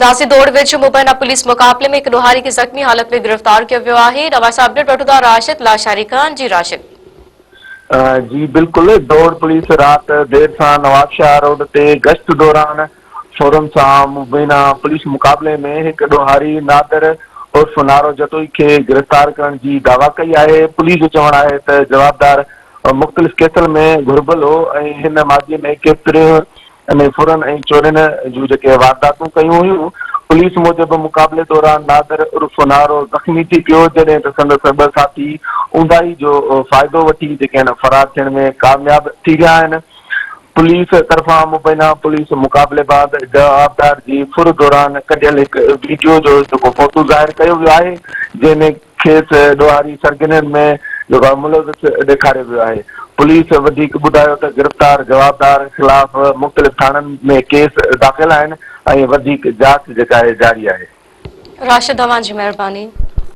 नासिक दौड़ विच मुबैना पुलिस मुकाबले में एक ॾोहारी खे ज़ख्मी हालत में गिरफ्तार किया वियो आहे। नवां सां अपडेट वठूं था राशिद लाशारी खान जी। राशिद जी बिल्कुल, दौड़ पुलिस रात देर सां नवाबशाह रोड ते गश्त दौरान फौरन सां मुबैना पुलिस मुकाबले में एक ॾोहारी नादर उर्फ नारो जतोई खे गिरफ्तार करण जी दावा कई आहे। पुलिस जो चवणु आहे त जवाबदार मुख़्तलिफ़ केसनि में घुरिबल हो ऐं हिन मामले में केतिरियूं फुरन ऐं चोरियुनि जूं जेके वारदातूं कयूं हुयूं। पुलिस मूजिबि मुक़ाबले दौरान नादर उर्फ नारो ज़ख़्मी थी पियो, जॾहिं त संदसि ॿ साथी ऊंदाही जो फ़ाइदो वठी जेके आहिनि फरार थियण में कामयाब थी विया आहिनि। पुलिस तरफ़ां मुबैना पुलिस मुक़ाबले बाद जवाबदार जी फुर दौरान कढियल हिकु वीडियो जो जेको फोटो ज़ाहिर कयो वियो आहे, जंहिंमें खेसि ॾोहारी सरगर्मियुनि में जेको मुलविस ॾेखारियो वियो आहे। पुलिस वधीक ॿुधायो त गिरफ़्तार जवाबदार ख़िलाफ़ मुख़्तलिफ़ थाणनि में केस दाख़िल आहिनि ऐं वधीक जांच जेका आहे जारी आहे। राशिद तव्हां जी महिरबानी।